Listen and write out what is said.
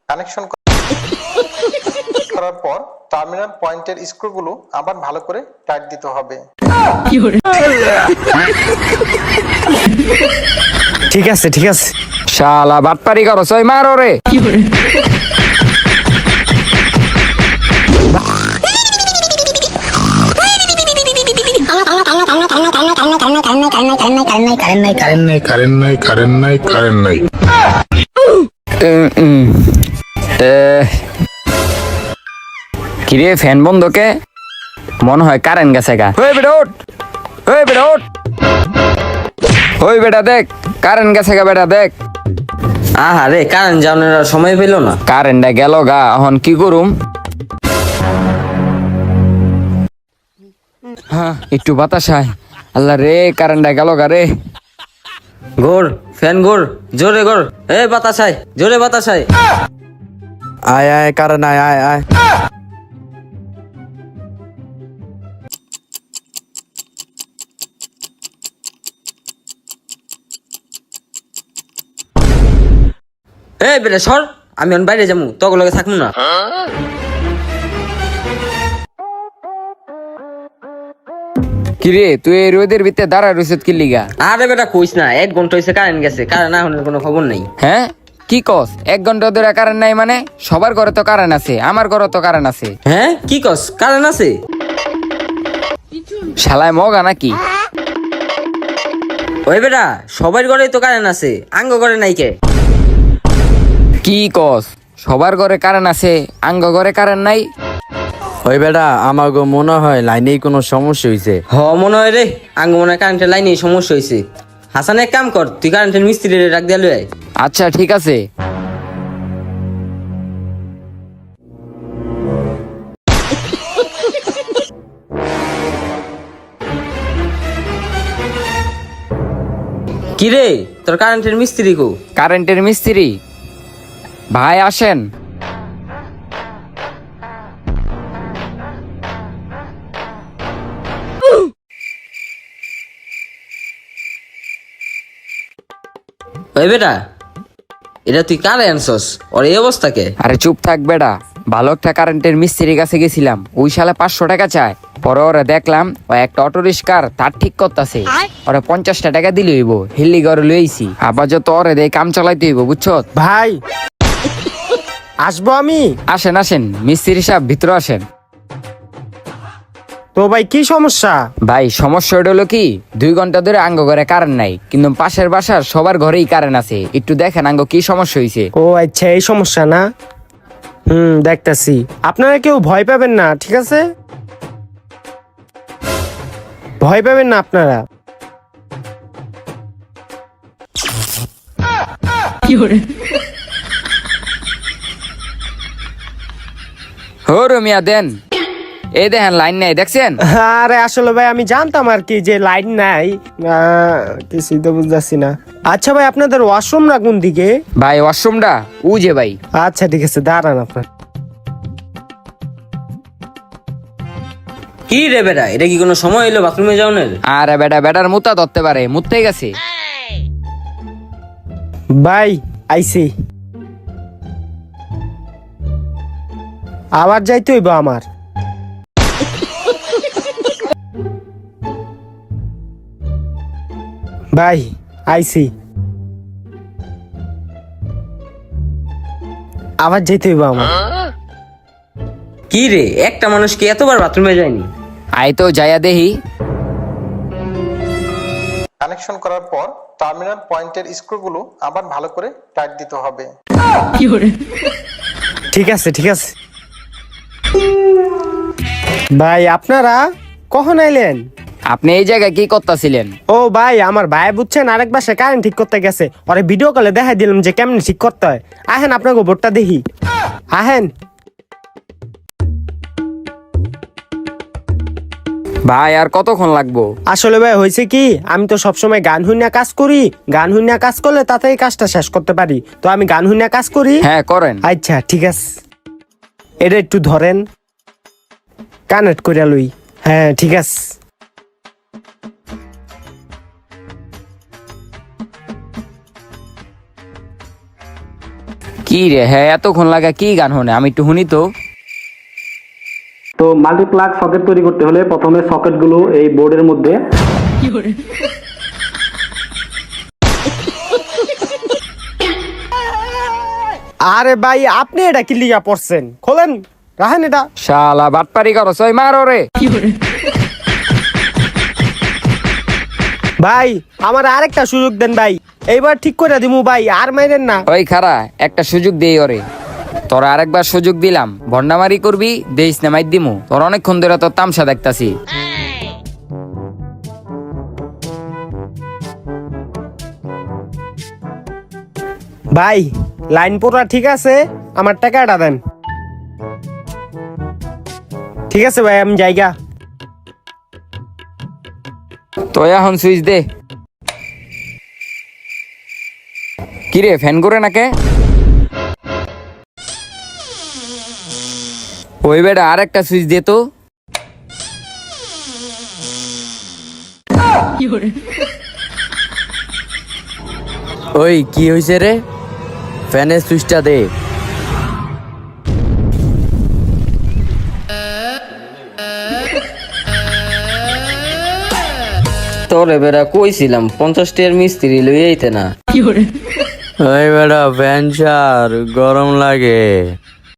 Connection করার পর terminal পয়েন্টের স্ক্রুগুলো আবার ভালো করে টাইট দিতে হবে। ঠিক আছে ঠিক আছে। শালা বাটপারি করো সই মারো রে। কিরে ফ্যান বন্ধকে মনে হয় কারেন্ট গেছে গা। ওই বেটা ওঠ, ওই বেটা ওঠ, ওই বেটা দেখ কারেন্ট গেছে গা। বেটা দেখ আহারে কারেন্ট যাওয়ার সময় পেল না। কারেন্টটা গেল গা, এখন কি করুম? হ্যাঁ একটু বাতাস আয়। আল্লাহ রে কারেন্টটা গেল গা রে। ঘোর ফ্যান ঘোর, জোরে ঘোর। এ বাতাস আয়, জোরে বাতাস আয়। আয় আয় কারণ আয় আয় আয়। এ বেটা সর, আমি এখন বাইরে যাবো, তখন লগে থাকবো না। কিরে তুই এই রোদের ভিতরে দাঁড়ায় রইছত কি লিগা? আরে বেটা কইস না, 1 ঘন্টা হয়েছে কারেন্ট গেছে, কারেন্ট এখন কোনো খবর নেই। হ্যাঁ কি কস? 1 ঘন্টা ধরে কারেন্ট নাই মানে? সবার ঘরে তো কারেন্ট আছে, আমার ঘরে তো কারেন্ট আছে। হ্যাঁ কি কস, কারেন্ট আছে? শালায় মগা নাকি? ওই বেটা সবার ঘরেই তো কারেন্ট আছে, আঙ্গ ঘরে নাই কে? কি কস? সবার ঘরে কারেন্ট আছে, আঙ্গ ঘরে কারেন্ট নাই? ওই বেটা আমার মনে হয় লাইনেই কোনো সমস্যা হয়েছে। হ মনে হয় রে, আঙ্গ মনে হয় কারেন্টের লাইনে সমস্যা হয়েছে। হাসান এক কাম কর, তুই কারেন্টের মিস্ত্রি ডাক দিয়ে লই আয়। আচ্ছা ঠিক আছে। কি রে তোর কারেন্টের মিস্ত্রি কো? কারেন্টের মিস্ত্রি ভাই আসেন। ওই বেটা এটা তুই কারে আনছস? ওর এই অবস্থা কে? আরে চুপ থাক বেটা, ভালো একটা কারেন্টের মিস্ত্রির কাছে গেছিলাম, ওই শালা 500 টাকা চায়। পরে ওরা দেখলাম ও একটা অটো রিক্সার তার ঠিক করতেছে, ওরা 50টা টাকা দিলে হইব, হিল্লি ঘরে লইছি। আবার যত ওরে দিয়ে কাম চালাইতে হইব বুঝছো? ভাই আসবো আমি। আসেন আসেন মিস্ত্রি সাহেব, ভিতরে আসেন। তো ভাই কি সমস্যা? ভাই সমস্যা হলো কি, 2 ঘন্টা ধরে আঙ্গ ঘরে কারেন্ট নাই, কিন্তু পাশের বাসার সবার ঘরেই কারেন্ট আছে। একটু দেখেন আঙ্গ কি সমস্যা হয়েছে। ও আচ্ছা এই সমস্যা না। দেখতাছি। আপনারা কেউ ভয় পাবেন না, ঠিক আছে? ভয় পাবেন না আপনারা। হো রমিয়া দেন, এই দেখেন লাইন নাই দেখছেন? আরে আসলে ভাই আমি জানতাম আর কি যে লাইন নাই, কিছুই তো বুঝতেছি না। আচ্ছা ভাই আপনাদের ওয়াশরুম না কোন দিকে? ভাই ওয়াশরুমটা ও যে ভাই। আচ্ছা ঠিক আছে দাঁড়ান আপনার। কি রে বেটা, এটা কি কোনো সময় হইলো বাথরুমে যাওয়ার? আরে বেটা বেটার মুতা ধরতে পারে, মুততে গেছে। ভাই আইসি, আবার যাইতে হইব আমার। ভাই আইসি, আবার যেতে হইব আমার। কি রে একটা মানুষ কি এতবার বাথরুমে যায়নি? আই তো যাইয়া দেহি। কানেকশন করার পর টার্মিনাল পয়েন্টের স্ক্রুগুলো আবার ভালো করে টাইট দিতে হবে। ঠিক আছে ঠিক আছে। ভাই আপনারা কখন আইলেন? আপনি এই জায়গায় কি করতেছিলেন? ও ভাই আমার ভাই বুঝছেন আরেক বাসায় কারেন্ট ঠিক করতে গেছে, ওরে ভিডিও কলে দেখাই দিলাম যে কেমন ঠিক করতে হয়। আহেন আপনাকে বোর্ডটা দেখি, আহেন। ভাই আর কতক্ষণ লাগবো? আসলে ভাই হয়েছে কি, আমি তো সবসময় গান হুইনা কাজ করি, গান হুইনা কাজ করলে তাতেই কাজটা শেষ করতে পারি, তো আমি গান হুইনা কাজ করি। হ্যাঁ করেন। আচ্ছা ঠিক আছে, এটা একটু ধরেন, কানেক্ট করে লই। হ্যাঁ ঠিক আছে। কি রে হ্যাঁ এতক্ষণ লাগা কি গান হনে আমি একটু শুনি তো। তো মাল্টিপ্লাগ সকেট তৈরি করতে হলে প্রথমে সকেটগুলো এই বোর্ডের মধ্যে আরে ভাই আপনি এটা কি লিগা পড়ছেন, খোলেন রাখেন এটা। শালা বাটপারি করো সই মারো রে। ভাই আমার আরেকটা সুযোগ দেন ভাই, এইবার ঠিক করে দিমু ভাই, আর মাইরেন না। ওই খারা একটা সুযোগ দেই ওরে। তোর আরেকবার সুযোগ দিলাম, ভন্ডামারি করবি দেইস না মাইর দিমু। তোর অনেকক্ষণ ধরে তোর তামসা দেখতাছি। ভাই লাইন পুরা ঠিক আছে, আমার টাকাটা দেন। ঠিক আছে ভাই আমি যাইগা। তো এখন সুইচ দে। কিরে ফ্যান করে নাকে? ওই বেটা আর একটা সুইচ দে তো। ওই কি হয়েছে রে, ফ্যানের সুইচটা দে। তোরে বেড়া কইছিলাম 50 টাকার মিস্ত্রি লই আইতে না। ওই বেটা ফ্যান ছাড়, গরম লাগে।